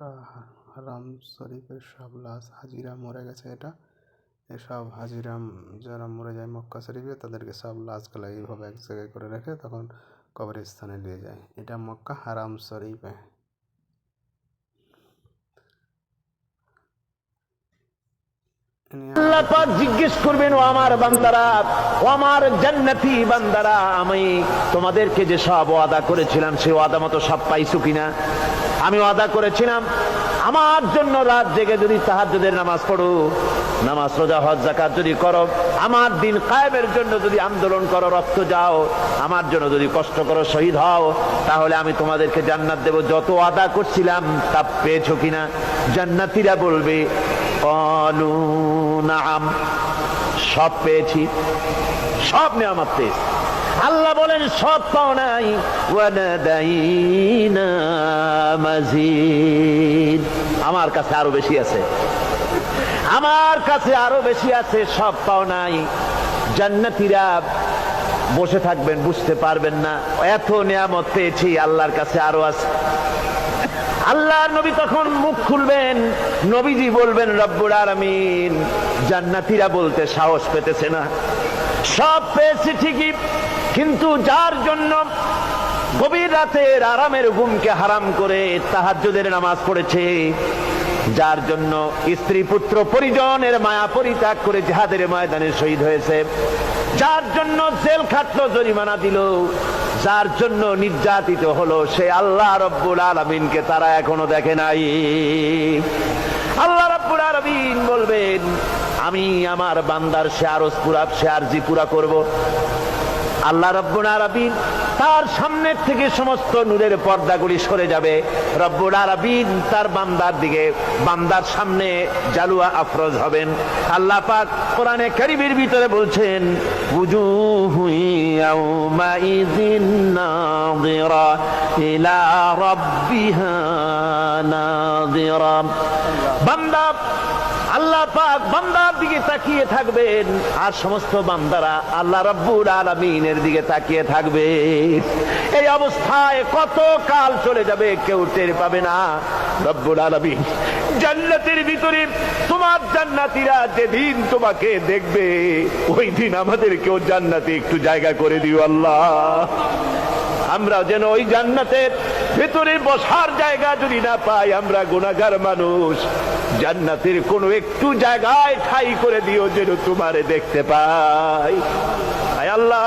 মক্কা হারাম শরীফের সব লাশ হাজিরা মরে গেছে। এসব হাজিরা যারা মরে যায় মক্কা শরীফে, তাদেরকে সব লাশগুলো এইভাবে এক জায়গায় করে রেখে তখন কবরস্থানে নিয়ে যায়। এটা মক্কা হারাম শরীফে। আল্লাহ পাক জিজ্ঞেস করবেন, ও আমার বান্দারা, ও আমার জান্নাতি বান্দারা, আমি তোমাদেরকে যে সব ওয়াদা করেছিলাম সেই ওয়াদা মতো সব পাইছো কিনা? আমি ওয়াদা করেছিলাম আমার জন্য রাত জেগে যদি তাহাজ্জুদের নামাজ পড়ো, নামাজ রোজা হজ যাকাত যদি করো, আমার দিন কায়েমের জন্য যদি আন্দোলন করো, রক্ত যাও, আমার জন্য যদি কষ্ট করো, শহীদ হও, তাহলে আমি তোমাদেরকে জান্নাত দেব। যত ওয়াদা করছিলাম তা পেয়েছো কিনা? জান্নাতীরা বলবে ক্বালু নাআম, সব পেয়েছি, সব নেয়ামত পেয়েছি। আল্লাহ বলেন সব পাও নাই, ওয়ানাদাইনা মাজিদ, আমার কাছে আরো বেশি আছে, আমার কাছে আরো বেশি আছে, সব পাও নাই। জান্নাতীরা বসে থাকবেন, বুঝতে পারবেন না এত নিয়ামত পেয়েছি, আল্লাহর কাছে আরো আছে। আল্লাহর নবী তখন মুখ খুলবেন, নবীজি বলবেন রব্বুল আলামিন, জান্নাতীরা বলতে সাহস পেতেছে না, সব পেয়েছি ঠিকই, কিন্তু যার জন্য গভীর রাতের আরামের ঘুমকে হারাম করে তাহাজ্জুদের নামাজ পড়েছে, যার জন্য স্ত্রী পুত্র পরিজনের মায়া পরিত্যাগ করে জিহাদের ময়দানে শহীদ হয়েছে, যার জন্য জেল খাটলো, জরিমানা দিল, যার জন্য নির্যাতিত হলো, সে আল্লাহ রব্বুল আলামিনকে তারা এখনো দেখে নাই। আল্লাহ রব্বুল আলামিন বলবেন, আমি আমার বান্দার সে আরজ পুরা, সে আরজি পুরা করব। আল্লাহ রব্বুল আলামিন তার সামনের থেকে সমস্ত নূরের পর্দাগুলি সরে যাবে, রব্বুল আলামিন তার বান্দার দিকে, বান্দার সামনে জালুয়া আফরোজ হবেন। আল্লাহ পাক কোরআনে কারীমের ভিতরে বলছেন, উজুহু ইয়াউমাইযিন নাযিরা ইলা রাব্বিহা নাযিরা। বান্দা, আল্লাহ পাক বান্দার দিকে তাকিয়ে থাকবেন, আর সমস্ত বান্দারা আল্লাহ রাব্বুল আলামিনের দিকে তাকিয়ে থাকবে। এই অবস্থায় কত কাল চলে যাবে কেউ টের পাবে না। রব্বুল আলামিন জান্নাতের ভিতরে তোমার জান্নাতীরা যেদিন তোমাকে দেখবে, ওই দিন আমাদেরকেও জান্নাতে একটু জায়গা করে দিও আল্লাহ। আমরা যেন ওই জান্নাতের ভেতরে বসার জায়গা যদি না পাই, আমরা গুনাহগার মানুষ, জান্নাতের কোন একটু জায়গায় ঠাই করে দিও যেন তোমারে দেখতে পাই। আয় আল্লাহ,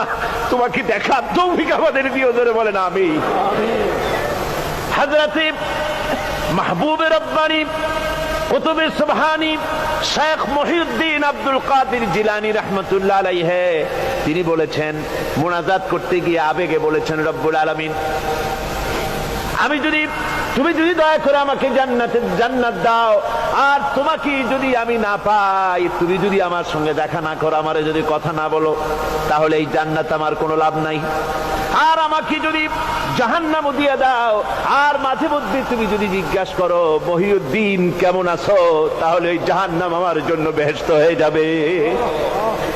তোমাকে দেখার তৌফিক আমাদের দিও, ধরে বলেন আমিন। হযরতে মাহবুবে রব্বানী কুতুবে সুবহানী শেখ মহিউদ্দিন আব্দুল কাদের জিলানী রাহমাতুল্লাহ আলাইহি, তিনি বলেছেন, মুনাজাত করতে গিয়ে আবেগে বলেছেন, রব্বুল আলামিন, তুমি যদি দয়া করে আমাকে জান্নাত দাও, আর তোমাকে যদি আমি না পাই, তুমি যদি আমার সঙ্গে দেখা না করো, আমারে যদি কথা না বলো, তাহলে এই জান্নাত আমার কোনো লাভ নাই। আর আমাকে যদি জাহান্নাম দিয়ে দাও, আর মাঝে মধ্যে তুমি যদি জিজ্ঞাসা করো মহিউদ্দিন কেমন আছো, তাহলে এই জাহান্নাম আমার জন্য বেহেশত হয়ে যাবে।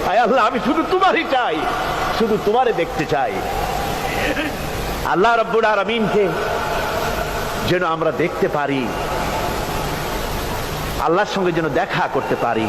আয় আল্লাহ, আমি শুধু তোমারই চাই, শুধু তোমারে দেখতে চাই। আল্লাহ রাব্বুল আলামিনকে যেন আমরা দেখতে পারি, আল্লাহর সঙ্গে যেন দেখা করতে পারি।